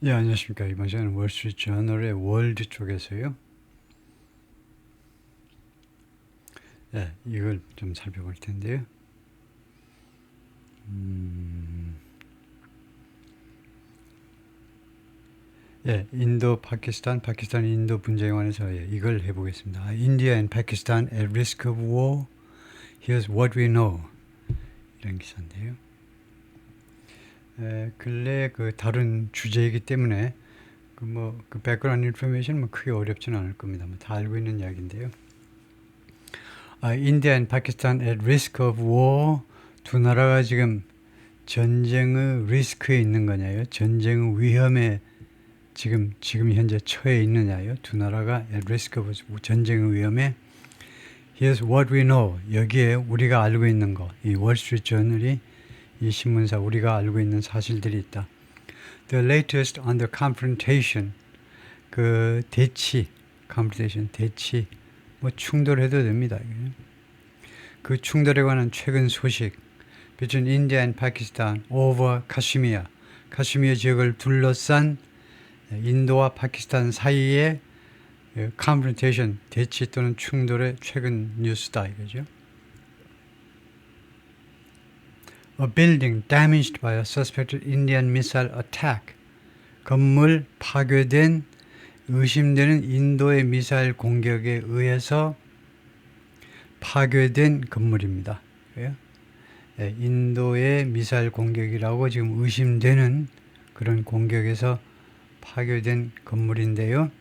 예, 안녕하십니까. 이번 시간은 월스트리트저널의 월드 쪽에서요. 예, 이걸 좀 살펴볼 텐데요. 예, 인도, 파키스탄, 인도 분쟁에 관해서 이걸 해보겠습니다. India and Pakistan at risk of war. Here's what we know. 이런 기사인데요. 근래 다른 주제이기 때문에 그 백그라운드 인포메이션 크게 어렵지는 않을 겁니다. 다 알고 있는 이야기인데요. India and Pakistan at risk of war. 두 나라가 지금 전쟁의 리스크에 있는 거냐요? 전쟁의 위험에 지금 현재 처해 있느냐요? 두 나라가 at risk of 전쟁의 위험에. Here's what we know. 여기에 우리가 알고 있는 거. 이 월스트리트 저널이 이 신문사 우리가 알고 있는 사실들이 있다. The latest on the confrontation. confrontation, 대치. 충돌해도 됩니다. 그 충돌에 관한 최근 소식. between India and Pakistan over Kashmir. 카슈미르 지역을 둘러싼 인도와 파키스탄 사이의 confrontation, 대치 또는 충돌의 최근 뉴스다 이거죠. A building damaged by a suspected Indian missile attack. 건물 파괴된 의심되는 인도의 미사일 공격에 의해서 파괴된 건물입니다. 인도의 미사일 공격이라고 지금 의심되는 그런 공격에서 파괴된 건물인데요.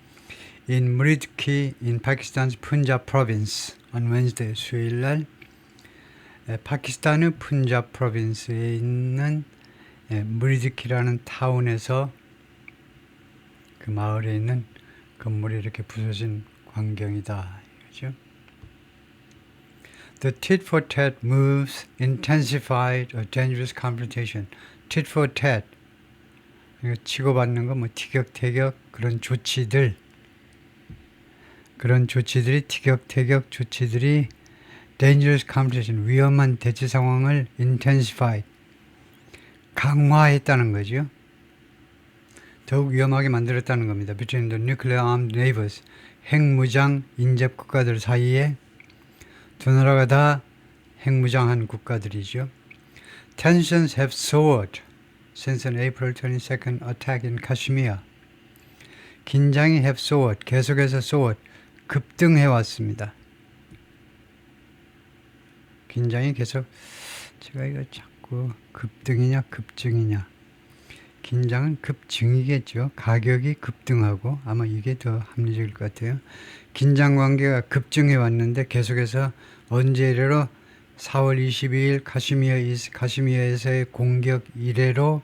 In Muridki, in Pakistan's Punjab province, on Wednesday, 수요일날 파키스탄의 푼잡 프로빈스에 있는 무리드키라는 타운에서 그 마을에 있는 건물이 이렇게 부서진 광경이다. 이거죠. The tit for tat moves intensified a dangerous confrontation. tit for tat. 치고받는 거, 티격태격 그런 조치들이 티격태격 조치들이 dangerous confrontation, 위험한 대치 상황을 intensified, 강화했다는 거죠. 더욱 위험하게 만들었다는 겁니다. Between the nuclear armed neighbors, 핵무장 인접 국가들 사이에 두 나라가 다 핵무장한 국가들이죠. Tensions have soared since an April 22nd attack in Kashmir. 긴장이 have soared, 계속해서 soared, 급등해왔습니다. 긴장이 계속, 제가 이거 자꾸 급등이냐 급증이냐. 긴장은 급증이겠죠. 가격이 급등하고 아마 이게 더 합리적일 것 같아요. 긴장 관계가 급증해 왔는데 계속해서 언제 이래로 4월 22일 카시미어에서의 공격 이래로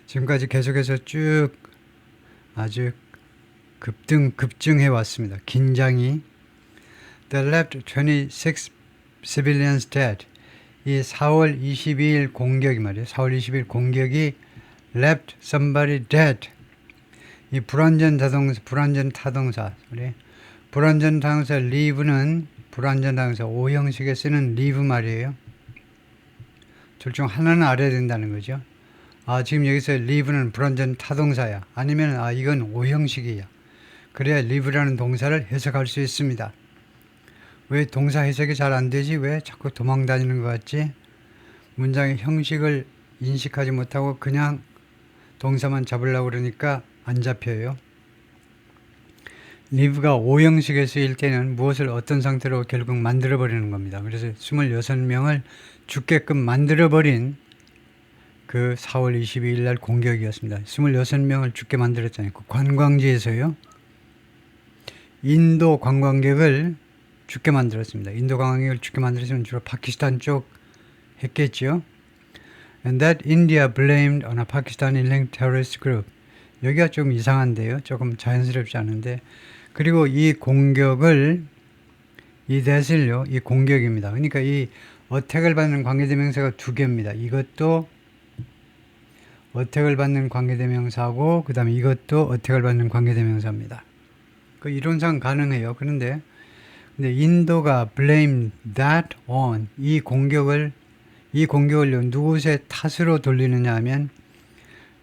지금까지 계속해서 쭉 아주 급증해 왔습니다. 긴장이. The left 26 civilians dead. 이 4월 22일 공격이 말이에요. 4월 22일 공격이 left somebody dead. 이 불완전 타동사. 불완전 타동사 leave는 불완전 타동사 오형식에 쓰는 leave 말이에요. 둘 중 하나는 알아야 된다는 거죠. 지금 여기서 leave는 불완전 타동사야. 아니면 이건 오형식이야. 그래야 leave라는 동사를 해석할 수 있습니다. 왜 동사 해석이 잘 안 되지? 왜 자꾸 도망 다니는 것 같지? 문장의 형식을 인식하지 못하고 그냥 동사만 잡으려고 그러니까 안 잡혀요. live가 오형식에 쓰일 때는 무엇을 어떤 상태로 결국 만들어버리는 겁니다. 그래서 26명을 죽게끔 만들어버린 그 4월 22일 날 공격이었습니다. 26명을 죽게 만들었잖아요. 그 관광지에서요. 인도 관광객을 죽게 만들었습니다. 인도 관광객을 죽게 만들었으면 주로 파키스탄 쪽 했겠죠. And that India blamed on a Pakistani-linked terrorist group. 여기가 좀 이상한데요. 조금 자연스럽지 않은데. 그리고 이 공격을, 이 공격입니다. 그러니까 이 어택을 받는 관계대명사가 두 개입니다. 이것도 어택을 받는 관계대명사고, 그 다음에 이것도 어택을 받는 관계대명사입니다. 그 이론상 가능해요. 근데 인도가 blame that on, 이 공격을 누구의 탓으로 돌리느냐 하면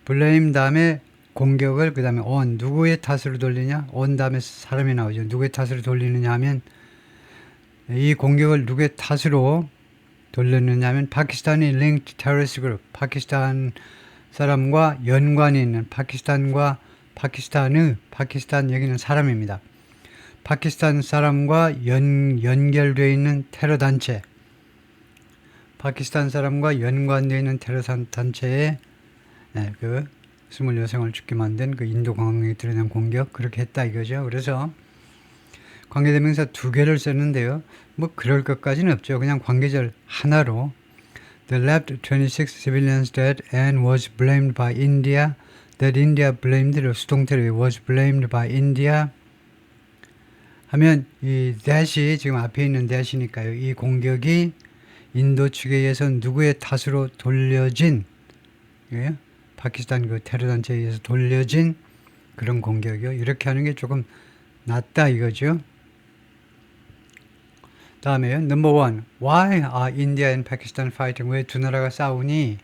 blame 다음에 공격을 그 다음에 on 누구의 탓으로 돌리냐? on 다음에 사람이 나오죠. 누구의 탓으로 돌리느냐 하면 이 공격을 누구의 탓으로 돌렸느냐 하면 파키스탄이 linked terrorist group 파키스탄 사람과 연관이 있는 파키스탄 여기는 사람입니다. 파키스탄 사람과 연결되어 있는 테러 단체 파키스탄 사람과 연관되어 있는 테러 단체에 그 26명을 죽게 만든 그 인도 관광객에 들어간 공격 그렇게 했다 이거죠. 그래서 관계대명사 2개를 썼는데요. 뭐 그럴 것까지는 없죠. 그냥 관계절 하나로 The left 26 civilians dead and was blamed by India. That India blamed 수동태로 was blamed by India 하면 이 that이 지금 앞에 있는 that이니까요. 이 공격이 인도 측에 의해서 누구의 탓으로 돌려진 파키스탄 그 테러 단체에 의해서 돌려진 그런 공격이요. 이렇게 하는 게 조금 낫다 이거죠. 다음에요. Number 1. Why are India and Pakistan fighting? 왜 두 나라가 싸우니?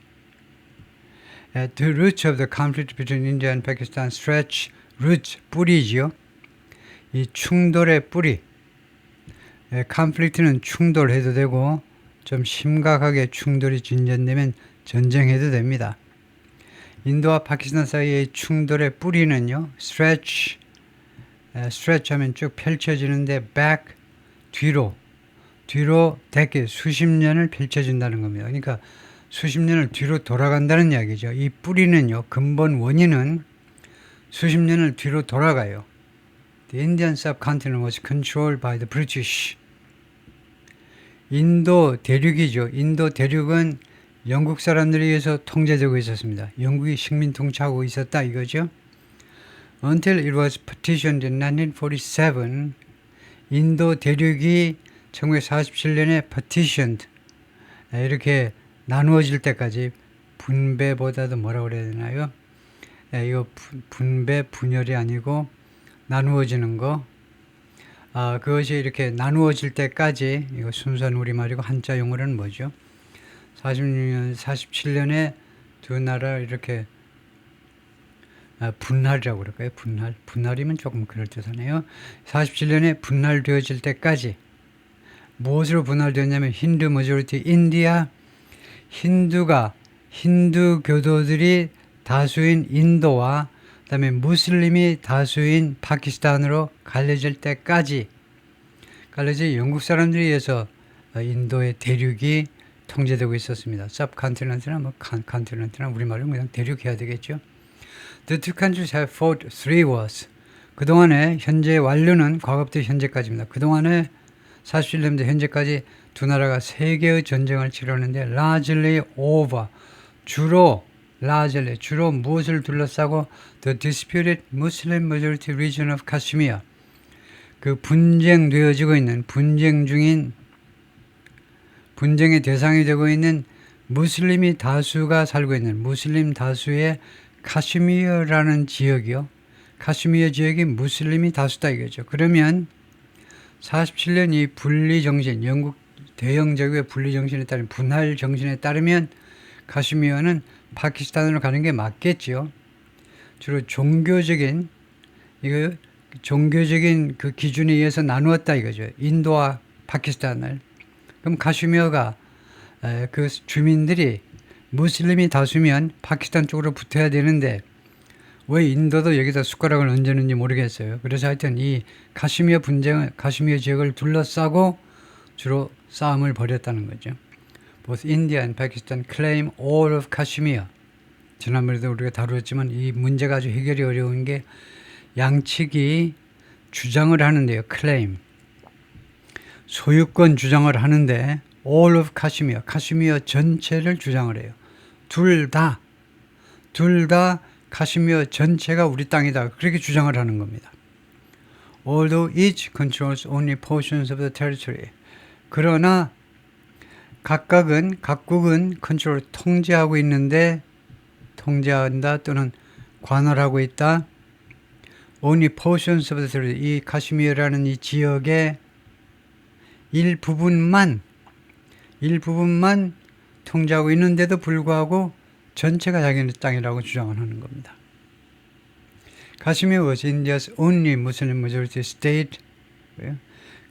The roots of the conflict between India and Pakistan stretch roots 뿌리지요. 이 충돌의 뿌리. conflict는 충돌해도 되고 좀 심각하게 충돌이 진전되면 전쟁해도 됩니다. 인도와 파키스탄 사이의 충돌의 뿌리는요. stretch 하면 쭉 펼쳐지는데 back 뒤로 대개 수십 년을 펼쳐진다는 겁니다. 그러니까 수십 년을 뒤로 돌아간다는 이야기죠. 이 뿌리는요. 근본 원인은 수십 년을 뒤로 돌아가요. The Indian subcontinent was controlled by the British. 인도 대륙이죠. 인도 대륙은 영국 사람들에 의해서 통제되고 있었습니다. 영국이 식민 통치하고 있었다 이거죠. Until it was partitioned in 1947, 인도 대륙이 1947년에 partitioned 이렇게 나누어질 때까지 분배보다도 뭐라고 그래야 되나요? 이거 분열이 아니고 나누어지는 거. 그것이 이렇게 나누어질 때까지 이거 순수한 우리말이고 한자 용어로는 뭐죠? 47년에 두 나라 이렇게 분할이라고 그럴까요? 분할이면 조금 그럴듯하네요. 47년에 분할되어질 때까지 무엇으로 분할되었냐면 힌두 머저리티 인디아 힌두 교도들이 다수인 인도와 그 다음에 무슬림이 다수인 파키스탄으로 갈려질 때까지 영국 사람들에 의해서 인도의 대륙이 통제되고 있었습니다. subcontinent나 continent나 우리말로 그냥 대륙해야 되겠죠. The two countries have fought 3 wars. 그동안에 현재 완료는 과거부터 현재까지입니다. 그동안에 47년부터 현재까지 두 나라가 3개의 전쟁을 치렀는데 largely over 주로 무엇을 둘러싸고 the disputed Muslim majority region of Kashmir 그 분쟁되어지고 있는 분쟁의 대상이 되고 있는 무슬림이 다수가 살고 있는 무슬림 다수의 카슈미어라는 지역이요. 카슈미어 지역이 무슬림이 다수다 이거죠. 그러면 47년 이 분리정신, 영국 대영제국의 분리정신에 따른 분할 정신에 따르면 카슈미어는 파키스탄으로 가는 게 맞겠죠. 주로 종교적인 그 기준에 의해서 나누었다 이거죠. 인도와 파키스탄을. 그럼 카슈미어가 그 주민들이 무슬림이 다수면 파키스탄 쪽으로 붙어야 되는데 왜 인도도 여기다 숟가락을 얹었는지 모르겠어요. 그래서 하여튼 이 카슈미어 지역을 둘러싸고 주로 싸움을 벌였다는 거죠. Both India and Pakistan claim all of Kashmir. 지난번에도 우리가 다루었지만 이 문제가 아주 해결이 어려운 게 양측이 주장을 하는데요. claim. 소유권 주장을 하는데 all of Kashmir, 카슈미어 전체를 주장을 해요. 둘 다 카슈미어 전체가 우리 땅이다. 그렇게 주장을 하는 겁니다. Although each controls only portions of the territory. 그러나 각국은 컨트롤 통제하고 있는데 통제한다 또는 관할하고 있다. Only portions of the territory. 이 카슈미어라는 이 지역의 일부분만 통제하고 있는데도 불구하고 전체가 자기네 땅이라고 주장을 하는 겁니다. Kashmir was India's only Muslim majority state.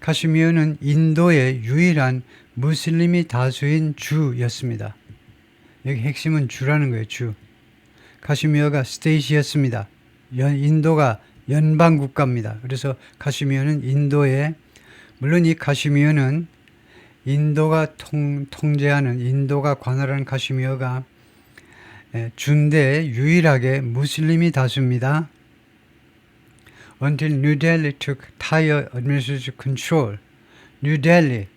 카슈미르는 인도의 유일한 무슬림이 다수인 주였습니다. 여기 핵심은 주라는 거예요. 주. 카슈미르가 스테이트였습니다. 인도가 연방 국가입니다. 그래서 카슈미르는 인도의, 물론 이 카슈미르는 인도가 통제하는, 인도가 관할하는 카슈미르가 준데 유일하게 무슬림이 다수입니다. Until New Delhi took entire administrative control. New Delhi,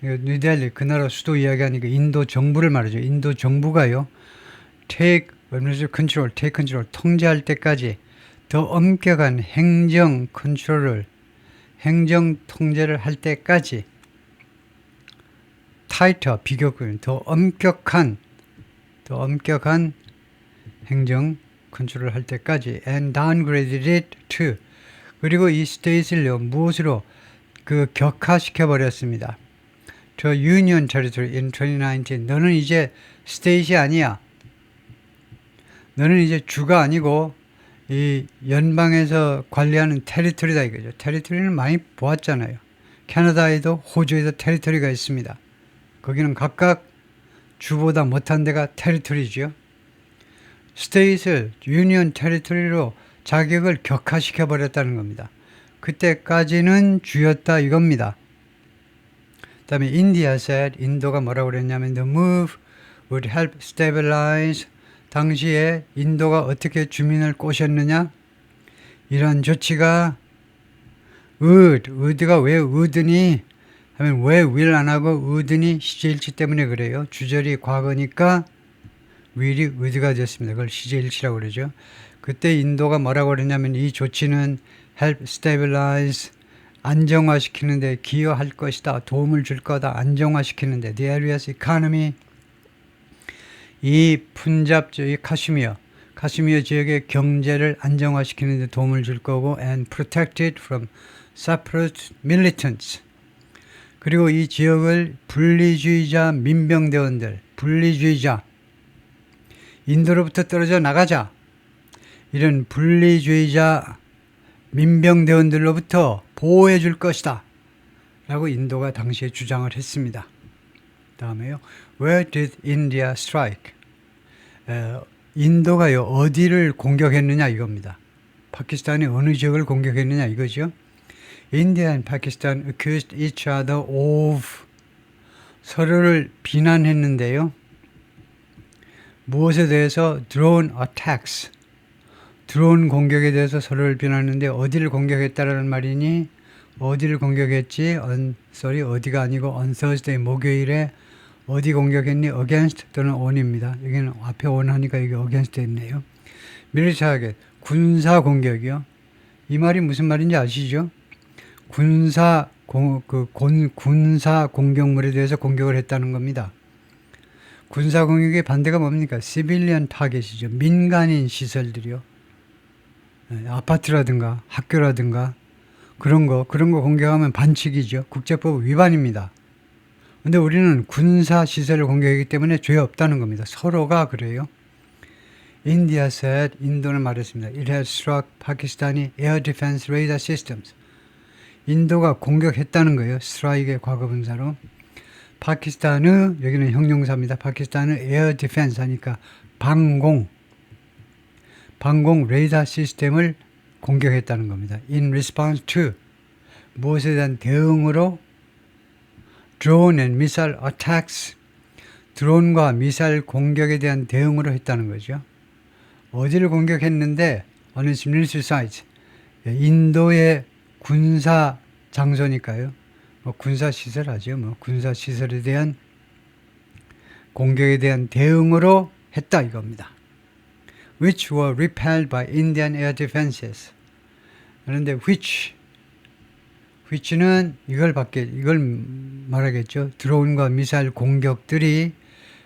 그 나라 수도 이야기하니까 인도 정부를 말하죠. 인도 정부가요, take administrative control, take control, 통제할 때까지 더 엄격한 행정 컨트롤을, 행정 통제를 할 때까지, tighter, 비교급, 더 엄격한 행정 컨트롤을 할 때까지, and downgraded it to, 그리고 이 스테이트를요, 무엇으로 격화시켜 버렸습니다. To Union Territory in 2019. 너는 이제 스테이트이 아니야. 너는 이제 주가 아니고 이 연방에서 관리하는 테리토리다 이거죠. 테리토리는 많이 보았잖아요. 캐나다에도 호주에도 테리토리가 있습니다. 거기는 각각 주보다 못한 데가 테리토리죠. 스테이트를 유니언 테리토리로 자격을 격화시켜 버렸다는 겁니다. 그때까지는 주였다 이겁니다. 그 다음에 India said, 인도가 뭐라고 그랬냐면 the move would help stabilize. 당시에 인도가 어떻게 주민을 꼬셨느냐? 이러한 조치가 would가 왜 would니? 하면 왜 will 안 하고 would니? 시제일치 때문에 그래요. 주절이 과거니까 will이 would가 됐습니다. 그걸 시제일치라고 그러죠. 그때 인도가 뭐라고 그랬냐면 이 조치는 help stabilize, 안정화시키는데 기여할 것이다. 도움을 줄 거다. 안정화시키는데 the area's economy, 이 푼잡 지역, 카슈미르 지역의 경제를 안정화시키는 데 도움을 줄 거고 and protect it from separate militants. 그리고 이 지역을 분리주의자 민병대원들, 분리주의자, 인도로부터 떨어져 나가자. 이런 분리주의자 민병대원들로부터 보호해 줄 것이다. 라고 인도가 당시에 주장을 했습니다. 다음에요. Where did India strike? 인도가요, 어디를 공격했느냐 이겁니다. 파키스탄이 어느 지역을 공격했느냐 이거죠. India and Pakistan accused each other of, 서로를 비난했는데요. 무엇에 대해서? drone attacks. 드론 공격에 대해서 서로를 비난했는데 어디를 공격했다라는 말이니? 어디를 공격했지? 어디가 아니고 on Thursday, 목요일에 어디 공격했니? against 또는 on입니다. 여기는 앞에 on 하니까 여기 against 있네요. 밀리터리, 군사 공격이요. 이 말이 무슨 말인지 아시죠? 군사 공격물에 대해서 공격을 했다는 겁니다. 군사 공격의 반대가 뭡니까? civilian target이죠. 민간인 시설들이요. 아파트라든가 학교라든가 그런 거 공격하면 반칙이죠. 국제법 위반입니다. 근데 우리는 군사 시설을 공격하기 때문에 죄 없다는 겁니다. 서로가 그래요. India said, 인도는 말했습니다. It has struck Pakistani air defense radar systems. 인도가 공격했다는 거예요. strike의 과거분사로. 파키스탄의, 여기는 형용사입니다. 파키스탄의 air defense 하니까 방공 레이더 시스템을 공격했다는 겁니다. In response to, 무엇에 대한 대응으로? drone and missile attacks, 드론과 미사일 공격에 대한 대응으로 했다는 거죠. 어디를 공격했는데? 어느 military site, 인도의 군사 장소니까요. 군사 시설 하죠. 군사 시설에 대한 공격에 대한 대응으로 했다 이겁니다. Which were repelled by Indian air defenses. 그런데 which는 이걸 말하겠죠. 드론과 미사일 공격들이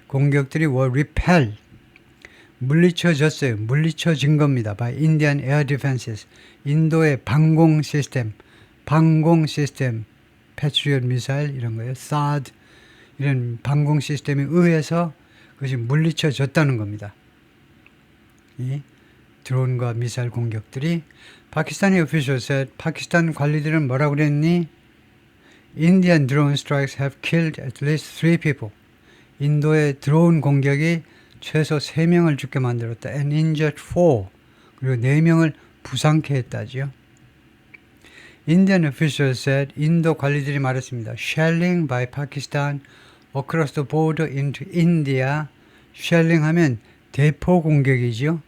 were repelled, 물리쳐진 겁니다. by Indian air defenses. 인도의 방공 시스템, 패트리엇 미사일 이런 거예요. THAAD 이런 방공 시스템에 의해서 그것이 물리쳐졌다는 겁니다. 드론과 미사일 공격들이 파키스탄의 official said 파키스탄 관리들은 뭐라고 그랬니? Indian drone strikes have killed at least 3 people. 인도의 드론 공격이 최소 3명을 죽게 만들었다. And injured 4. 그리고 4명을 부상케 했다지요. Indian officials said 인도 관리들이 말했습니다. Shelling by Pakistan across the border into India. Shelling 하면 대포 공격이죠.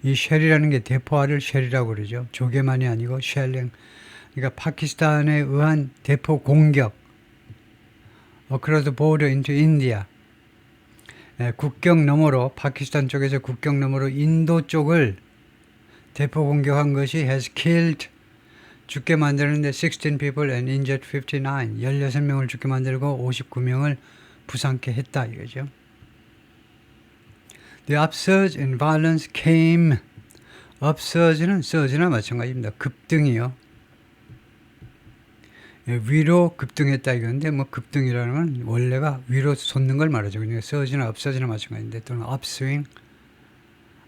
이 쉘이라는 게 대포알을 쉘이라고 그러죠. 조개만이 아니고 쉘링. 그러니까 파키스탄에 의한 대포 공격. Across the border into India. 국경 너머로 파키스탄 쪽에서 국경 너머로 인도 쪽을 대포 공격한 것이 has killed 죽게 만드는데 16 people and injured 59. 16명을 죽게 만들고 59명을 부상케 했다 이거죠. The upsurge in violence came. upsurge는 surge나 마찬가지입니다. 급등이요. 위로 급등했다 이건데 뭐 급등이라는 건 원래가 위로 솟는 걸 말하죠. 그러니까 surge나 upsurge나 마찬가지인데 또는 upswing.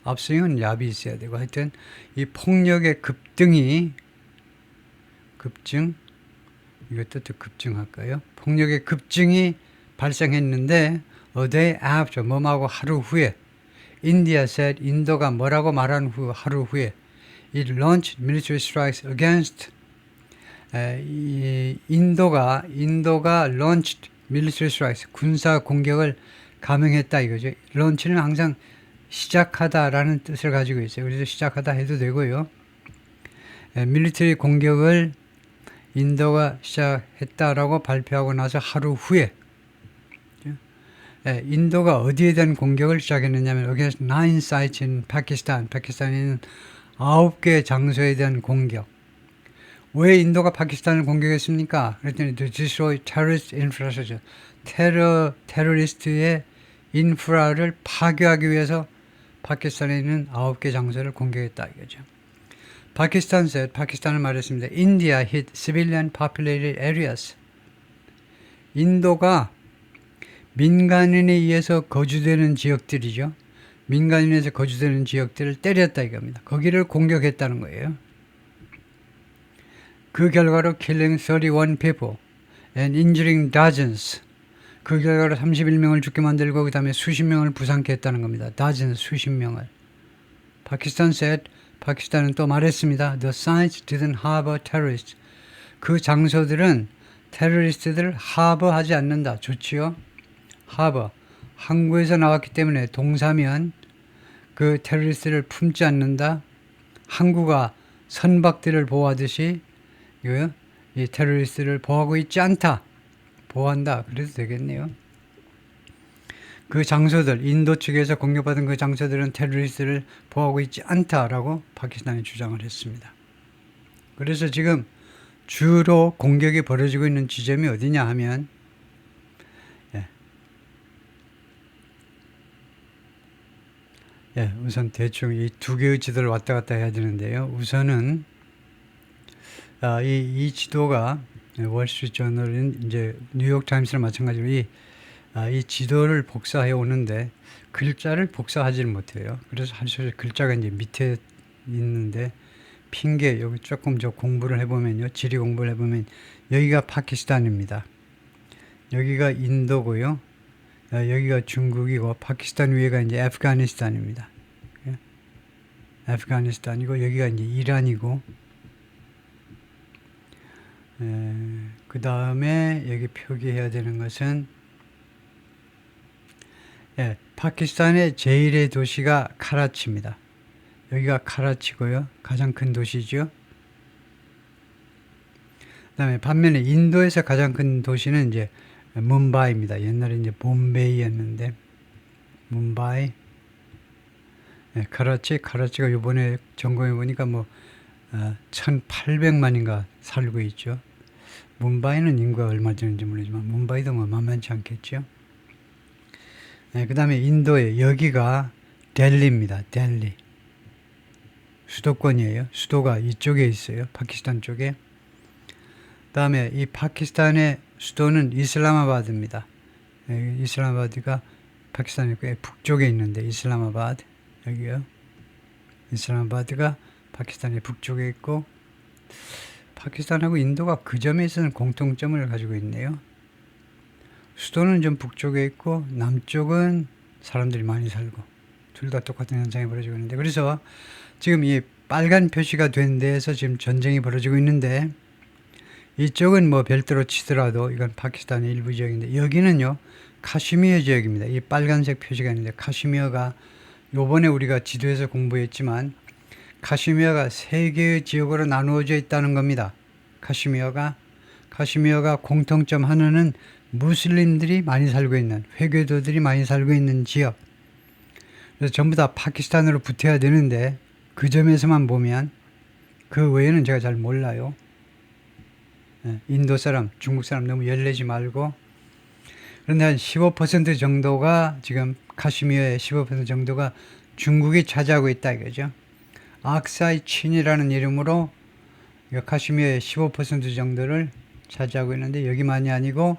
upswing은 야비 있어야 되고 하여튼 이 폭력의 급등이 급증 이것도 또 급증할까요? 폭력의 급증이 발생했는데 a day after 뭐하고 하루 후에 India said 인도가 뭐라고 말한 후 하루 후에 it launched military strikes against 인도가 launched military strikes 군사 공격을 감행했다 이거죠. launch는 항상 시작하다라는 뜻을 가지고 있어요. 그래서 시작하다 해도 되고요. 밀리터리 공격을 인도가 시작했다라고 발표하고 나서 하루 후에 인도가 어디에 대한 공격을 시작했느냐면 against 9 sites in Pakistan. 파키스탄에 있는 9개 장소에 대한 공격. 왜 인도가 파키스탄을 공격했습니까? 그랬더니 to destroy terrorist infrastructure. 테러리스트의 인프라를 파괴하기 위해서 파키스탄에 있는 9개 장소를 공격했다 이거죠. 파키스탄 said, 파키스탄을 말했습니다. India hit civilian populated areas. 인도가 민간인에 의해서 거주되는 지역들이죠. 민간인에서 거주되는 지역들을 때렸다 이겁니다. 거기를 공격했다는 거예요. 그 결과로 killing 31 people and injuring dozens. 그 결과로 31명을 죽게 만들고 그 다음에 수십 명을 부상케 했다는 겁니다. dozens, 수십 명을. 파키스탄 said, 파키스탄은 또 말했습니다. The sites didn't harbor terrorists. 그 장소들은 테러리스트들을 하버하지 않는다. 좋지요? 하버. 항구에서 나왔기 때문에 동사면 그 테러리스트를 품지 않는다. 항구가 선박들을 보호하듯이 이 테러리스트를 보호하고 있지 않다. 보호한다. 그래도 되겠네요. 그 장소들, 인도 측에서 공격받은 그 장소들은 테러리스트를 보호하고 있지 않다라고 파키스탄이 주장을 했습니다. 그래서 지금 주로 공격이 벌어지고 있는 지점이 어디냐 하면 우선 대충 이 두 개의 지도를 왔다 갔다 해야 되는데요. 우선은 이 지도가 월스트리트저널은 이제 뉴욕타임스랑 마찬가지로 이 지도를 복사해 오는데 글자를 복사하지를 못해요. 그래서 사실 글자가 이제 밑에 있는데 핑계 여기 조금 저 공부를 해보면요. 지리 공부를 해보면 여기가 파키스탄입니다. 여기가 인도고요. 여기가 중국이고 파키스탄 위에가 이제 아프가니스탄입니다. 아프가니스탄이고 여기가 이제 이란이고 그 다음에 여기 표기해야 되는 것은 파키스탄의 제1의 도시가 카라치입니다. 여기가 카라치고요. 가장 큰 도시죠. 그 다음에 반면에 인도에서 가장 큰 도시는 이제 뭄바이입니다. 옛날에 이제 봄베이였는데 뭄바이, 카라치가 이번에 점검해 보니까 뭐 1,800만인가 살고 있죠. 뭄바이는 인구가 얼마 되는지 모르지만 뭄바이도 뭐 만만치 않겠죠. 그 다음에 인도에 여기가 델리입니다. 델리 수도권이에요. 수도가 이쪽에 있어요. 파키스탄 쪽에. 그 다음에 이 파키스탄의 수도는 이슬라마바드입니다. 이슬라마바드가 파키스탄의 북쪽에 있는데 이슬라마바드 여기요. 이슬람아바드가 파키스탄의 북쪽에 있고, 파키스탄하고 인도가 그 점에 있어서는 공통점을 가지고 있네요. 수도는 좀 북쪽에 있고 남쪽은 사람들이 많이 살고, 둘 다 똑같은 현상이 벌어지고 있는데, 그래서 지금 이 빨간 표시가 된 데에서 지금 전쟁이 벌어지고 있는데, 이쪽은 뭐 별도로 치더라도 이건 파키스탄의 일부 지역인데, 여기는요 카슈미어 지역입니다. 이 빨간색 표시가 있는데, 카슈미어가 요번에 우리가 지도에서 공부했지만 카슈미어가 세 개의 지역으로 나누어져 있다는 겁니다. 카슈미어가 공통점 하나는 무슬림들이 많이 살고 있는, 회교도들이 많이 살고 있는 지역. 그래서 전부 다 파키스탄으로 붙어야 되는데, 그 점에서만 보면, 그 외에는 제가 잘 몰라요. 인도 사람, 중국 사람 너무 열내지 말고. 그런데 한 15% 정도가, 지금 카슈미어의 15% 정도가 중국이 차지하고 있다 이거죠. 악사이 친이라는 이름으로 카슈미어의 15% 정도를 차지하고 있는데, 여기만이 아니고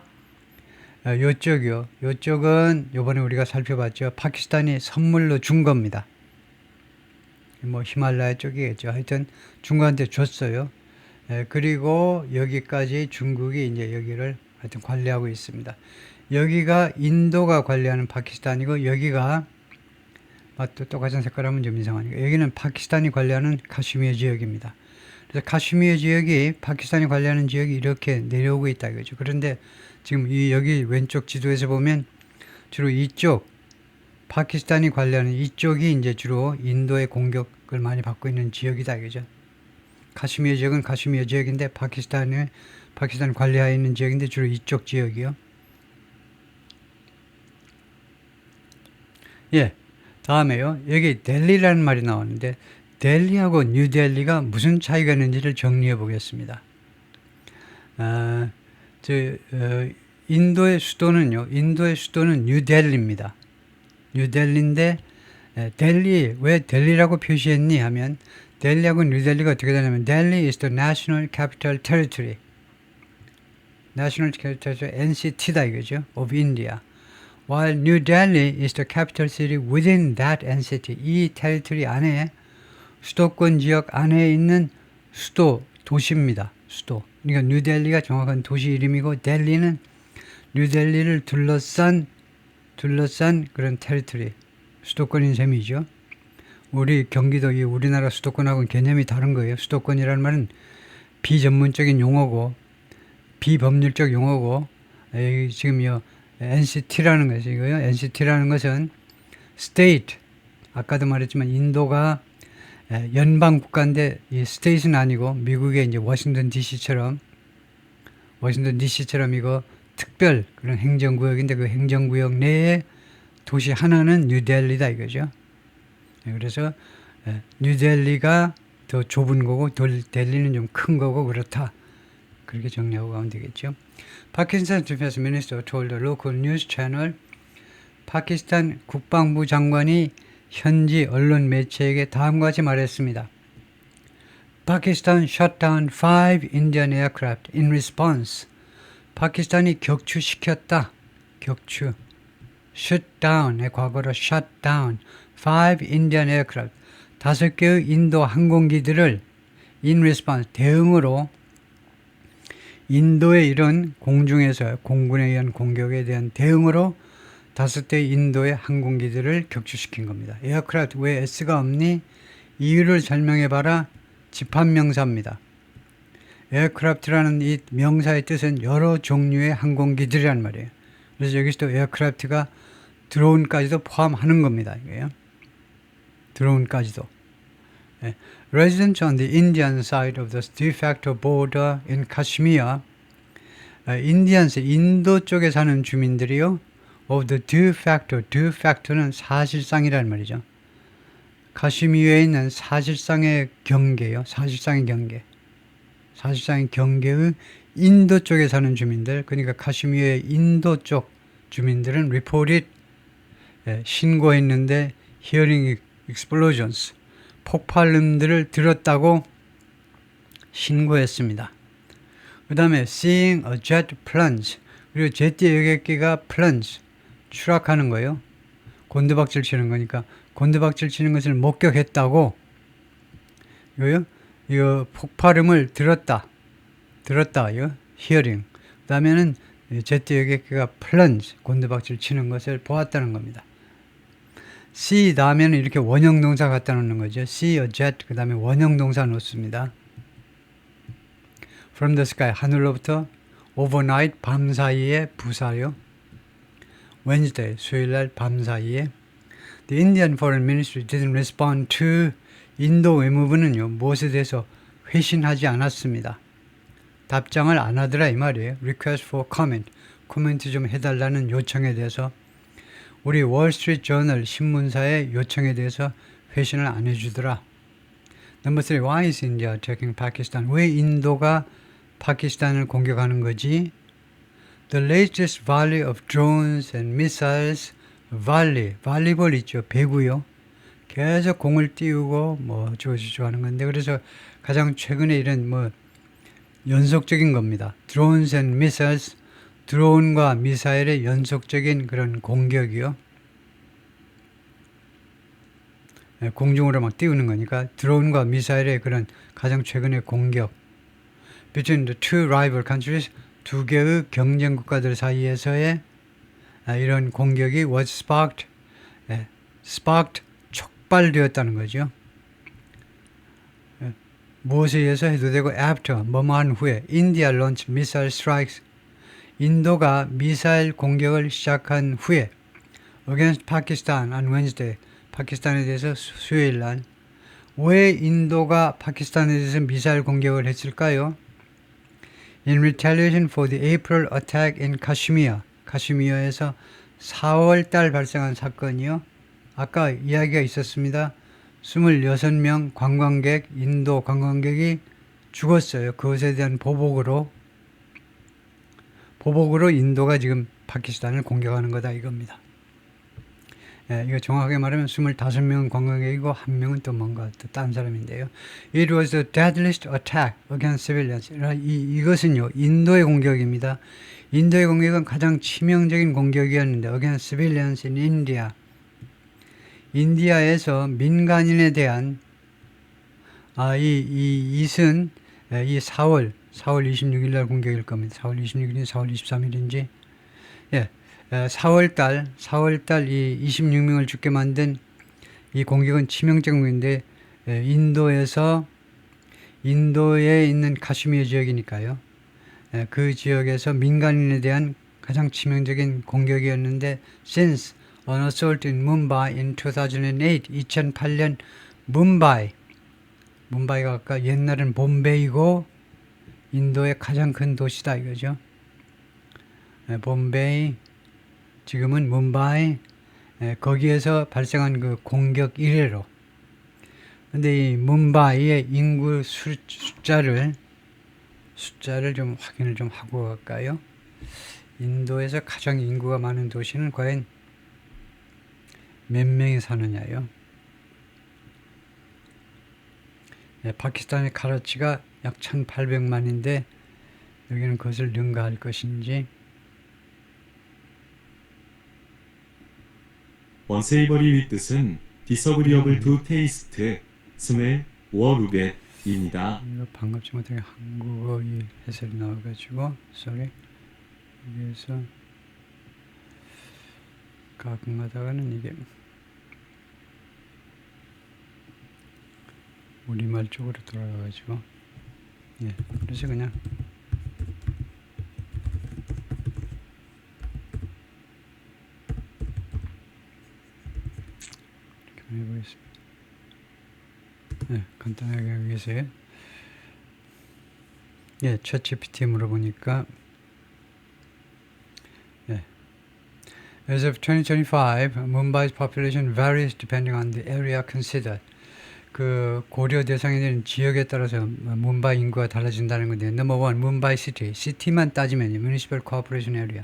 요쪽이요. 요쪽은 요번에 우리가 살펴봤죠. 파키스탄이 선물로 준 겁니다. 뭐 히말라야 쪽이겠죠. 하여튼 중국한테 줬어요. 그리고 여기까지 중국이 이제 여기를 하여튼 관리하고 있습니다. 여기가 인도가 관리하는 파키스탄이고, 여기가 또 똑같은 색깔 하면 좀 이상하니까, 여기는 파키스탄이 관리하는 카슈미어 지역입니다. 그래서 카슈미어 지역이, 파키스탄이 관리하는 지역이 이렇게 내려오고 있다 이거죠. 그런데 지금 여기 왼쪽 지도에서 보면 주로 이쪽, 파키스탄이 관리하는 이쪽이 이제 주로 인도의 공격을 많이 받고 있는 지역이다 이거죠. 카슈미어 지역은 카슈미어 지역인데, 파키스탄이 관리하에 있는 지역인데 주로 이쪽 지역이요. 예, 다음에요. 여기 델리라는 말이 나오는데, 델리하고 뉴델리가 무슨 차이가 있는지를 정리해 보겠습니다. 인도의 수도는 뉴델리입니다. 뉴델리인데, 델리, 왜 델리라고 표시했니 하면, 델리하고 뉴델리가 어떻게 되냐면, 델리 is the National Capital Territory. National Capital Territory, NCT다 이거죠. of India. While New Delhi is the capital city within that NCT. 이 territory 안에, 수도권 지역 안에 있는 도시입니다. 수도. 그러니까 뉴델리가 정확한 도시 이름이고, 델리는 뉴델리를 둘러싼 그런 테리토리, 수도권인 셈이죠. 우리 경기도, 우리나라 수도권하고는 개념이 다른 거예요. 수도권이라는 말은 비전문적인 용어고, 비법률적 용어고, 지금 NCT라는 것이고요. NCT라는 것은 state, 아까도 말했지만 인도가 연방 국가인데, 이 state는 아니고, 미국의 이제 워싱턴 DC처럼 이거 특별 그런 행정구역인데, 그 행정구역 내에 도시 하나는 뉴델리다 이거죠. 그래서 뉴델리가 더 좁은 거고, 델리는 좀 큰 거고, 그렇다. 그렇게 정리하고 가면 되겠죠. Pakistan Defense Minister told the local news channel, 파키스탄 국방부 장관이 현지 언론 매체에게 다음과 같이 말했습니다. Pakistan shot down 5 Indian aircraft in response. 파키스탄이 격추시켰다. shoot down의 과거로 shot down 5 Indian aircraft. 5개의 인도 항공기들을 in response, 대응으로, 인도의 이런 공중에서 공군에 의한 공격에 대한 대응으로 5대의 인도의 항공기들을 격추시킨 겁니다. 에어크래프트, 왜 S가 없니? 이유를 설명해봐라. 집합명사입니다. 에어크래프트라는 이 명사의 뜻은 여러 종류의 항공기들이란 말이에요. 그래서 여기서도 에어크래프트가 드론까지도 포함하는 겁니다. 이게요. 드론까지도. Residents on the Indian side of the de facto border in Kashmir, 인도 쪽에 사는 주민들이요, of the de facto는 사실상이라는 말이죠. 카슈미르에 있는 사실상의 경계요, 사실상의 경계의 인도 쪽에 사는 주민들, 그러니까 카슈미르의 인도 쪽 주민들은 reported, 신고했는데, hearing explosions, 폭발음들을 들었다고 신고했습니다. 그 다음에 seeing a jet plunge, 그리고 제트 여객기가 plunge, 추락하는 거예요. 곤두박질 치는 거니까 곤두박질 치는 것을 목격했다고 이거요. 이거 폭발음을 들었다. 이거 hearing. 그다음에는 제트 여객기가 plunge 곤두박질 치는 것을 보았다는 겁니다. see 다음에는 이렇게 원형 동사 갖다 놓는 거죠. see a jet 그다음에 원형 동사 놓습니다. from the sky 하늘로부터 overnight 밤 사이에 부사요. Wednesday 수요일날 밤 사이에 The Indian Foreign Ministry didn't respond to 인도 외무부는요 무엇에 대해서 회신하지 않았습니다. 답장을 안 하더라 이 말이에요. Request for comment 코멘트 좀 해달라는 요청에 대해서 우리 월스트리트 저널 신문사의 요청에 대해서 회신을 안 해주더라. Number 3. Why is India attacking Pakistan? 왜 인도가 파키스탄을 공격하는 거지? The latest volley of drones and missiles. 발리볼 있죠. 배구요. 계속 공을 띄우고 뭐 어쩌고저쩌고 하는 건데 그래서 가장 최근에 이런 뭐 연속적인 겁니다. Drones and missiles. 드론과 미사일의 연속적인 그런 공격이요. 공중으로 막 띄우는 거니까 드론과 미사일의 그런 가장 최근의 공격. Between the two rival countries, 두 개의 경쟁 국가들 사이에서의 이런 공격이 was sparked, 촉발되었다는 거죠. 무엇에 의해서 해도 되고 after, 뭐뭐한 후에 India launched missile strikes, 인도가 미사일 공격을 시작한 후에 against Pakistan on Wednesday, 파키스탄에 대해서 수요일 날 왜 인도가 파키스탄에 대해서 미사일 공격을 했을까요? In retaliation for the April attack in Kashmir, 카슈미어에서 4월 달 발생한 사건이요. 아까 이야기가 있었습니다. 26명 관광객, 인도 관광객이 죽었어요. 그것에 대한 보복으로 인도가 지금 파키스탄을 공격하는 거다 이겁니다. 이거 정확하게 말하면 25명은 관광객이고 1명은 또 뭔가 또 다른 사람인데요. It was the deadliest attack against civilians. 이것은요, 인도의 공격입니다. 인도의 공격은 가장 치명적인 공격이었는데 against civilians in India. 인디아에서 민간인에 대한 이은 이 4월 26일 날 공격일 겁니다. 4월 26일인지 4월 23일인지 4월 달 이 26명을 죽게 만든 이 공격은 치명적인 공격인데 인도에 있는 카슈미르 지역이니까요. 그 지역에서 민간인에 대한 가장 치명적인 공격이었는데 since an assault in Mumbai in 2008, 2008년 뭄바이가 아까 옛날은 봄베이고 인도의 가장 큰 도시다 이거죠. 봄베이 지금은 뭄바이 거기에서 발생한 그 공격 이래로 근데 이 뭄바이의 인구 숫자를 좀 확인을 좀 하고 갈까요? 인도에서 가장 인구가 많은 도시는 과연 몇 명이 사느냐요? 파키스탄의 카라치가 약 1800만인데 여기는 그것을 능가할 것인지 unsavory 뜻은 disagreeable to taste, smell, or look입니다. 이거 반갑지 못하게 한국어 해설이 나와가지고 sorry 여기에서 가끔 가다가는 이게 우리말 쪽으로 돌아가가지고 그래서 그냥 이렇게 해보겠습니다. 간단하게 하기 위해서요. 챗GPT에 물어보니까 As of 2025, Mumbai's population varies depending on the area considered. 그 고려 대상이 되는 지역에 따라서 뭄바이 인구가 달라진다는 건데 넘버 원 뭄바이 시티만 따지면 municipal corporation area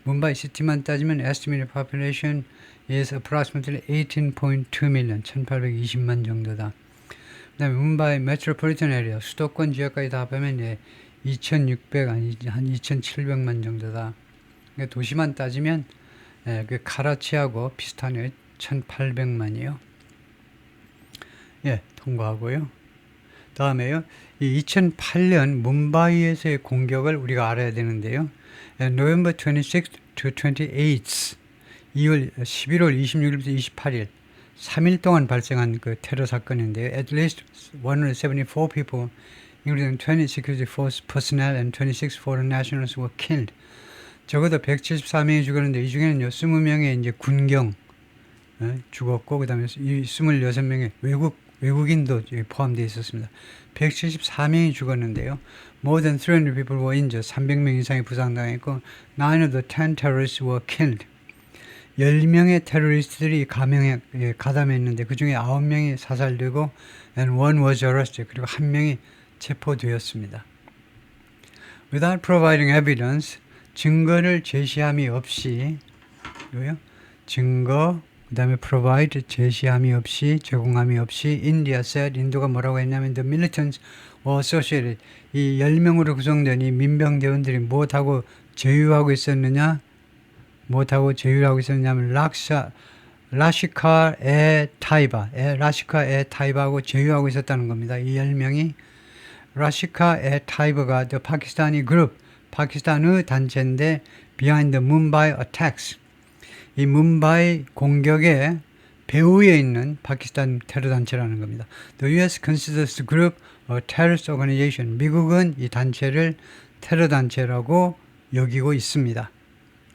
뭄바이 시티만 따지면 estimated population is approximately 18.2 million 1820만 정도다. 그 다음에 뭄바이 metropolitan area 수도권 지역까지 다 합하면 2600 아니 한 2700만 정도다. 그러니까 도시만 따지면 그 카라치하고 비슷하네요. 1800만이요. 통과하고요. 다음에요. 이 2008년 뭄바이에서의 공격을 우리가 알아야 되는데요. November 26th to 28th 11월 26일부터 28일 3일 동안 발생한 그 테러 사건인데요. At least 174 people, including 20 security force personnel and 26 foreign nationals were killed. 적어도 174명이 죽었는데 이 중에는요 20명의 이제 군경 죽었고 그다음에 이 26명의 외국인도 포함되어 있었습니다. 174명이 죽었는데요. More than 300 people were injured. 300명 이상이 부상당했고 9 of the 10 terrorists were killed. 10명의 테러리스트들이 가담했는데 그 중에 9명이 사살되고 and one was arrested. 그리고 1명이 체포되었습니다. Without providing evidence, 증거를 제시함이 없이 증거 그 다음에 provide 제시함이 없이 제공함이 없이 India said 인도가 뭐라고 했냐면 the militants were associated 이 10명으로 구성된 이 민병대원들이 무엇하고 제휴하고 있었느냐 하면 라시카-에 타이바하고 제휴하고 있었다는 겁니다. 이 10명이 라시카-에 타이바가 the 파키스탄이 그룹 파키스탄의 단체인데 behind the Mumbai attacks 이 뭄바이 공격의 배후에 있는 파키스탄 테러 단체라는 겁니다. The U.S. considers the group a terrorist organization. 미국은 이 단체를 테러 단체라고 여기고 있습니다.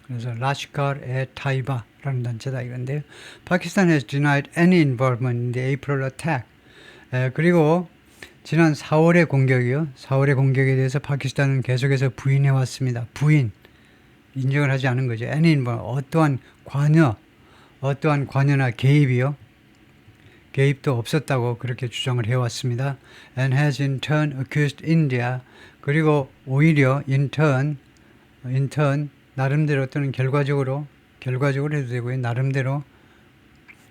그래서 라시카르-에 타이바라는 단체다 이건데요. Pakistan has denied any involvement in the April attack. 그리고 지난 4월의 공격이요. 4월의 공격에 대해서 파키스탄은 계속해서 부인해 왔습니다. 인정을 하지 않은 거죠. any involvement, 어떠한 관여나 개입도 없었다고 그렇게 주장을 해왔습니다. And has in turn accused India. 그리고 오히려 in turn 나름대로 또는 결과적으로 해도 되고요. 나름대로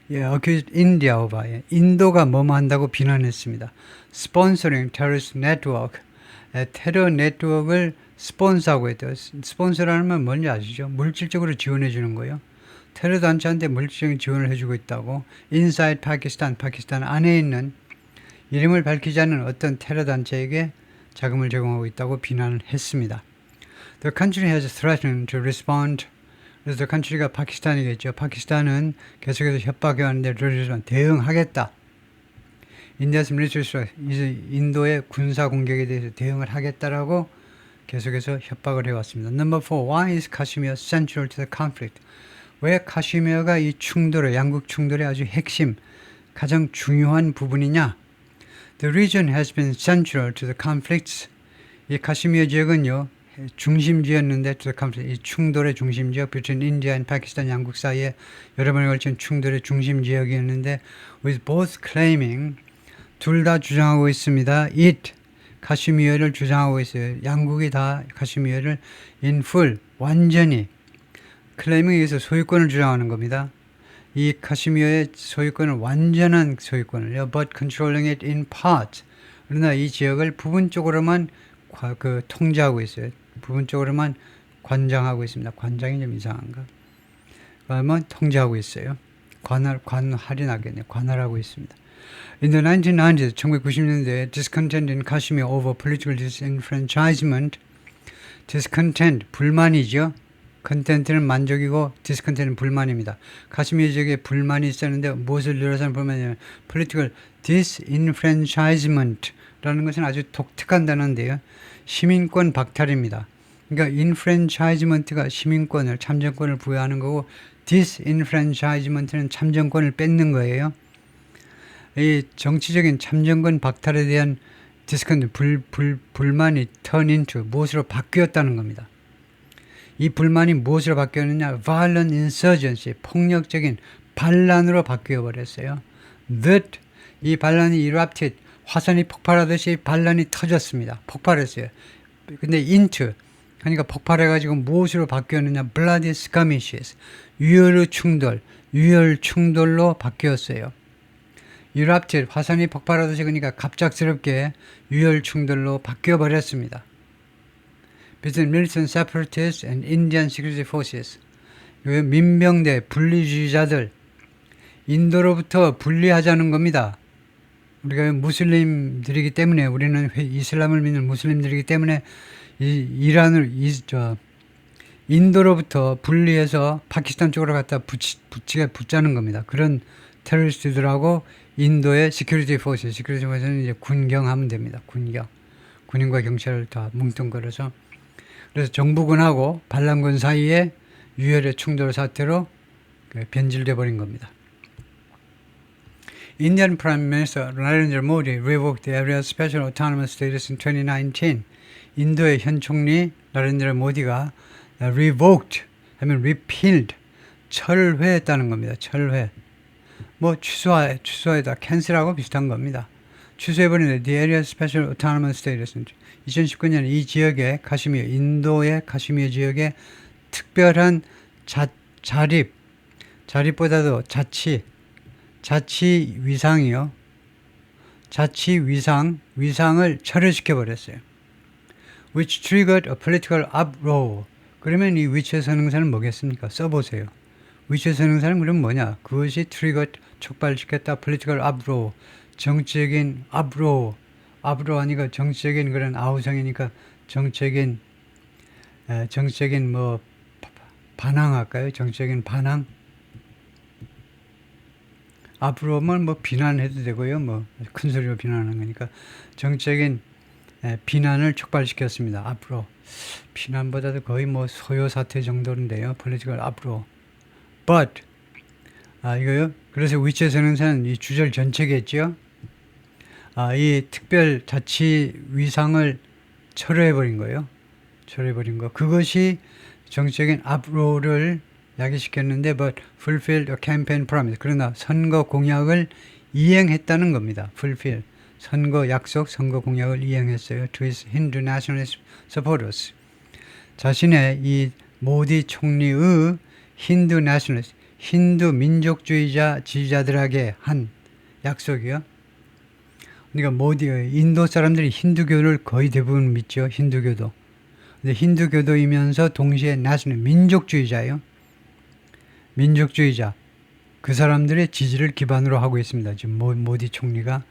accused India of 인도가 뭐뭐 한다고 비난했습니다. Sponsoring terrorist network. 테러 네트워크를 스폰서하고 있다. 스폰서라는 건 뭔지 아시죠? 물질적으로 지원해 주는 거예요. 테러 단체한테 물질적인 지원을 해주고 있다고. Inside Pakistan, 파키스탄 안에 있는 이름을 밝히지 않는 어떤 테러 단체에게 자금을 제공하고 있다고 비난을 했습니다. The country has threatened to respond. 그래서 the country가 파키스탄이겠죠. 파키스탄은 계속해서 협박해 왔는데 대응하겠다. India's military strike, 인도의 군사 공격에 대해서 대응을 하겠다라고 계속해서 협박을 해왔습니다. Number 4. Why is Kashmir central to the conflict? 왜 카시미어가 이 양국 충돌의 아주 핵심, 가장 중요한 부분이냐? The region has been central to the conflicts. 이 카시미어 지역은요, 중심지였는데 to the conflict, 이 충돌의 중심지역, between India and Pakistan 양국 사이에 여러 번에 걸친 충돌의 중심지역이었는데 with both claiming 둘 다 주장하고 있습니다. 카시미어를 주장하고 있어요. 양국이 다 카시미어를 in full, 완전히 클레이밍에 의해서 소유권을 주장하는 겁니다. 이 카시미어의 소유권을 완전한 소유권을요. but controlling it in part. 그러나 이 지역을 부분적으로만 통제하고 있어요. 부분적으로만 관장하고 있습니다. 관장이 좀 이상한가? 그러면 통제하고 있어요. 관할이 나겠네요. 관할하고 있습니다. In the 1990s, 1990년대에 discontent in Kashmir over political disenfranchisement, discontent, 불만이죠. content는 만족이고 discontent는 불만입니다. 카시미어 지역에 불만이 있었는데 무엇을 늘어서는 불만이냐면 political disenfranchisement라는 것은 아주 독특한 단어인데요. 시민권 박탈입니다. 그러니까 enfranchisement가 시민권을, 참정권을 부여하는 거고 disenfranchisement는 참정권을 뺏는 거예요. 이 정치적인 참정권 박탈에 대한 discontent, 불만이 turn into, 무엇으로 바뀌었다는 겁니다. 이 불만이 무엇으로 바뀌었느냐? violent insurgency, 폭력적인 반란으로 바뀌어버렸어요. That, 이 반란이 erupted, 화산이 폭발하듯이 반란이 터졌습니다. 폭발했어요. 근데 into, 그러니까 폭발해가지고 무엇으로 바뀌었느냐? bloody skirmishes, 유혈 충돌로 바뀌었어요. erupted, 화산이 폭발하듯이 그러니까 갑작스럽게 유혈 충돌로 바뀌어버렸습니다. Between militant separatists and Indian security forces. 민병대 분리주의자들 인도로부터 분리하자는 겁니다. 우리가 무슬림들이기 때문에 우리는 이슬람을 믿는 무슬림들이기 때문에 이란을 인도로부터 분리해서 파키스탄 쪽으로 갖다 붙자는 겁니다. 그런 테러리스트들하고 인도의 시큐리티 포스는 이제 군경하면 됩니다. 군인과 경찰을 다 뭉뚱그려서 그래서 정부군하고 반란군 사이에 유혈의 충돌 사태로 변질돼 버린 겁니다. Indian Prime Minister Narendra Modi revoked the area's special autonomous status in 2019. 인도의 현 총리 나렌드라 모디가 revoked 하면 repealed 철회했다는 겁니다. 철회. 뭐 취소하다 cancel하고 비슷한 겁니다. 취소해버리는데 the area's special autonomous status 2019년 이 지역의 인도의 카시미르 지역의 특별한 자립보다도 자치 위상이요. 위상을 철회시켜 버렸어요. Which triggered a political uproar. 그러면 이 which의 선행사는 뭐겠습니까? 써보세요. which의 선행사는 그럼 뭐냐? 그것이 triggered 촉발시켰다. political uproar. 정치적인 uproar. uproar 하니까 정치적인 그런 아우성이니까 정치적인 뭐 반항할까요? 정치적인 반항. 앞으로만 뭐 비난해도 되고요. 뭐 큰 소리로 비난하는 거니까 정치적인 비난을 촉발시켰습니다. 앞으로 비난보다도 거의 뭐 소요 사태 정도인데요. political uproar. But 이거요. 그래서 위치의 선행사는 이 주절 전체겠죠. 이 특별 자치 위상을 철회해버린 거예요. 철회해버린 거. 그것이 정치적인 uproar를 야기시켰는데 but fulfilled a campaign promise. 그러나 선거 공약을 이행했다는 겁니다. fulfill. 선거 약속, 선거 공약을 이행했어요. to his Hindu nationalist supporters. 자신의 이 모디 총리의 힌두 nationalist, 힌두 민족주의자 지지자들에게 한 약속이요. 그러니까 모디의 인도 사람들이 힌두교를 거의 대부분 믿죠. 힌두교도. 근데 힌두교도이면서 동시에 national 민족주의자예요. 민족주의자. 그 사람들의 지지를 기반으로 하고 있습니다. 지금 모디 총리가.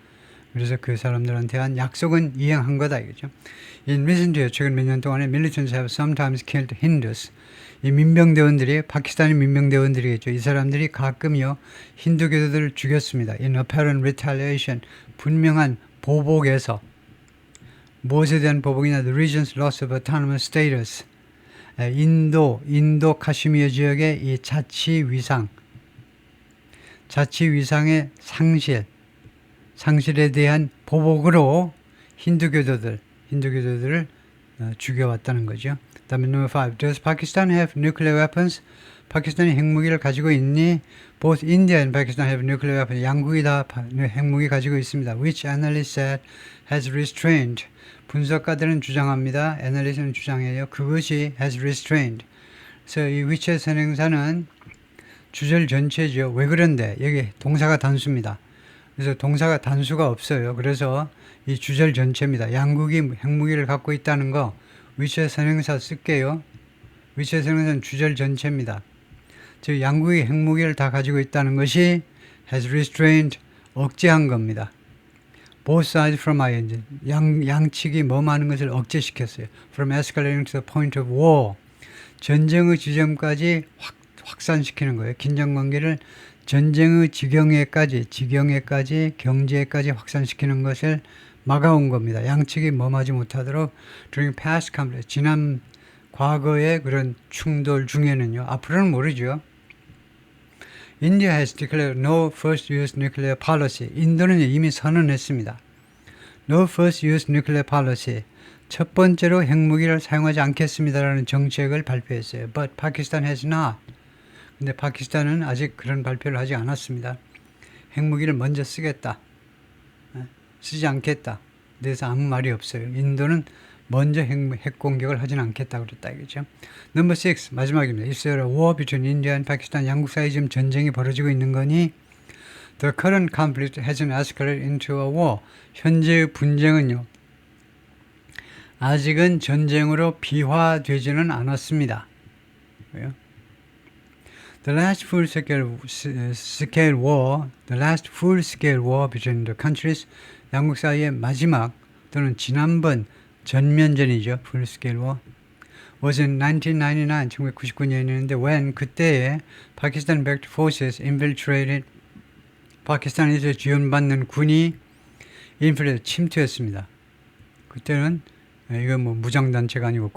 그래서 그 사람들한테 한 약속은 이행한 거다 이거죠. In recent years, 최근 몇 년 동안에 militants have sometimes killed Hindus. 이 민병대원들이 파키스탄의 민병대원들이겠죠. 이 사람들이 가끔요 힌두교도들을 죽였습니다. In apparent retaliation, 분명한 보복에서. 무엇에 대한 보복이냐? The region's loss of autonomous status. 인도 카시미르 지역의 이 자치 위상의 상실에 대한 보복으로 힌두교도들을 죽여왔다는 거죠. 다음에 number 5. Does Pakistan have nuclear weapons? 파키스탄이 핵무기를 가지고 있니? Both India and Pakistan have nuclear weapons. 양국이 다 핵무기 가지고 있습니다. Which analyst said has restrained. 분석가들은 주장합니다. 애널리스트는 주장해요. 그것이 has restrained. 그래서 이 which의 선행사는 주절 전체죠. 왜 그런데? 여기 동사가 단수입니다. 그래서 동사가 단수가 없어요. 그래서 이 주절 전체입니다. 양국이 핵무기를 갖고 있다는 거 which의 선행사 쓸게요. which의 선행사는 주절 전체입니다. 즉 양국이 핵무기를 다 가지고 있다는 것이 has restrained 억제한 겁니다. Both sides from ing. 양측이 뭐하는 것을 억제시켰어요. From escalating to the point of war. 전쟁의 지점까지 확산시키는 거예요. 긴장관계를 전쟁의 지경에까지 경제에까지 확산시키는 것을 막아온 겁니다. 양측이 뭐하지 못하도록 during past conflict. 지난 과거의 그런 충돌 중에는요. 앞으로는 모르죠. India has declared no first use nuclear policy. 인도는 이미 선언했습니다. No first use nuclear policy. 첫 번째로 핵무기를 사용하지 않겠습니다라는 정책을 발표했어요. But Pakistan has not. 근데 파키스탄은 아직 그런 발표를 하지 않았습니다. 핵무기를 먼저 쓰겠다. 쓰지 않겠다. 그래서 아무 말이 없어요. 인도는 먼저 핵 공격을 하지는 않겠다 그랬다 이거죠. Number 6 마지막입니다. Is there a war between India and Pakistan? 양국 사이에 지금 전쟁이 벌어지고 있는 거니? The current conflict hasn't escalated into a war. 현재의 분쟁은요. 아직은 전쟁으로 비화되지는 않았습니다. 왜요? The last full-scale war between the countries, 양국 사이의 마지막 또는 지난번 전면전이죠. full-scale war was in 1999, 1999년이었는데 when 그때에 Pakistan-backed forces infiltrated 파키스탄에서 지원받는 군이 침투했습니다. 그때는 이건 뭐 무장단체가 아니고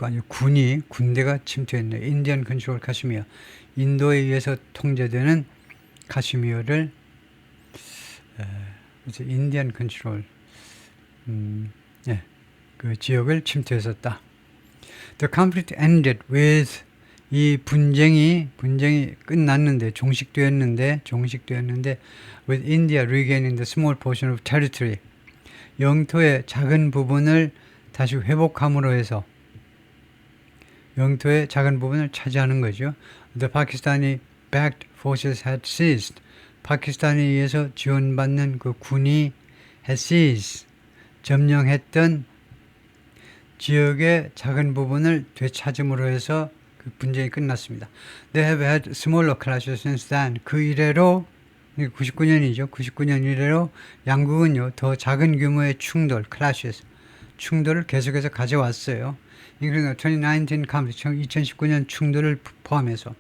군대가 침투했네요. 인디언 컨트롤 카시미어, 인도에 의해서 통제되는 카시미어를 그래서 인디언 컨트롤 그 지역을 침투했었다. The conflict ended with 이 분쟁이 끝났는데 종식되었는데 with India regaining the small portion of territory, 영토의 작은 부분을 다시 회복함으로 해서 영토의 작은 부분을 차지하는 거죠. The Pakistani backed forces had seized, 파키스탄에 의해서 지원받는 그 군이 had seized, 점령했던 지역의 작은 부분을 되찾음으로 해서 그 분쟁이 끝났습니다. They have had smaller clashes since then. 그 이래로 99년이죠. 99년 이래로 양국은요 더 작은 규모의 clashes, 충돌을 계속해서 가져왔어요. including the 2019 conflict, 2019년 충돌을 포함해서.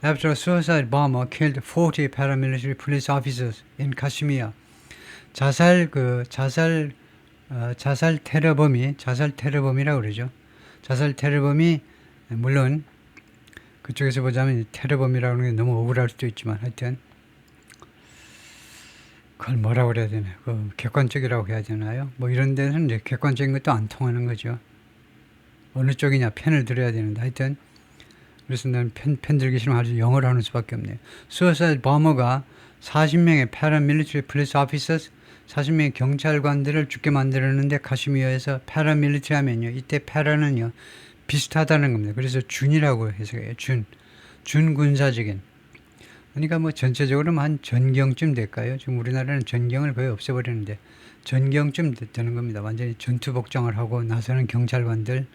After a suicide bomber killed 40 paramilitary police officers in Kashmir. 자살 테러범이라고 그러죠. 자살 테러범이 물론 그쪽에서 보자면 테러범이라고 하는 게 너무 억울할 수도 있지만 하여튼 그걸 뭐라고 그래야 되나요? 객관적이라고 해야 되나요? 뭐 이런 데는 이제 객관적인 것도 안 통하는 거죠. 어느 쪽이냐 편을 들어야 되는데 하여튼 그래서 나는 편 들기 싫으면 아주 영어로 하는 수밖에 없네요. Suicide bomber가 40명의 paramilitary police officers, 40명의 경찰관들을 죽게 만들었는데 카시미어에서 paramilitary 하면요. 이때 para는요. 비슷하다는 겁니다. 그래서 준이라고 해석해요. 준군사적인. 그러니까 뭐 전체적으로 한 전경쯤 될까요? 지금 우리나라는 전경을 거의 없애버리는데 전경쯤 되는 겁니다. 완전히 전투 복장을 하고 나서는 경찰관들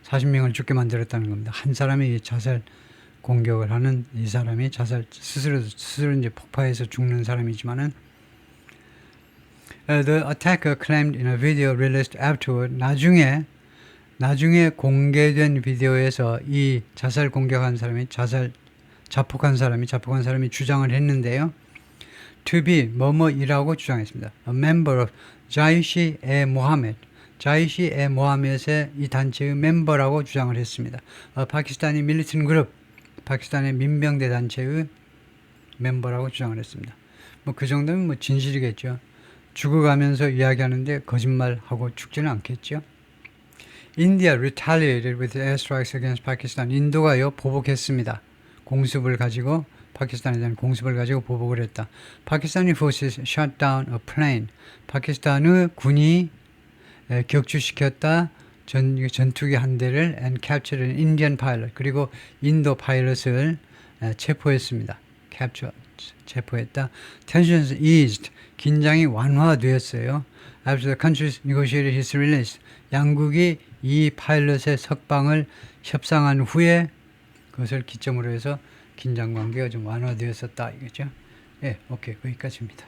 40명을 죽게 만들었다는 겁니다. 한 사람이 자살 공격을 하는 이 사람이 스스로 이제 폭파해서 죽는 사람이지만은 the attacker claimed in a video released afterward, 나중에 공개된 비디오에서 이 자폭한 사람이 주장을 했는데요. To be 뭐뭐이라고 주장했습니다. A member of Jaish-e-Mohammed, Jaish-e-Mohammed의 이 단체의 멤버라고 주장을 했습니다. 파키스탄이 밀리턴 그룹, 파키스탄의 민병대 단체의 멤버라고 주장을 했습니다. 뭐 그 정도면 뭐 진실이겠죠. 죽어가면서 이야기하는데 거짓말하고 죽지는 않겠죠. India retaliated with airstrikes against Pakistan. 인도가요 보복했습니다. 파키스탄에 대한 공습을 가지고 보복을 했다. Pakistani forces shot down a plane. 파키스탄의 군이 격추시켰다 전투기 한 대를 and captured an Indian pilot. 그리고 인도 파일럿을 체포했습니다. 체포했다. Tensions eased. 긴장이 완화되었어요. After the countries negotiated his release. 양국이 이 파일럿의 석방을 협상한 후에 그것을 기점으로 해서 긴장 관계가 좀 완화되었었다 이거죠. 예, 오케이 거기까지입니다.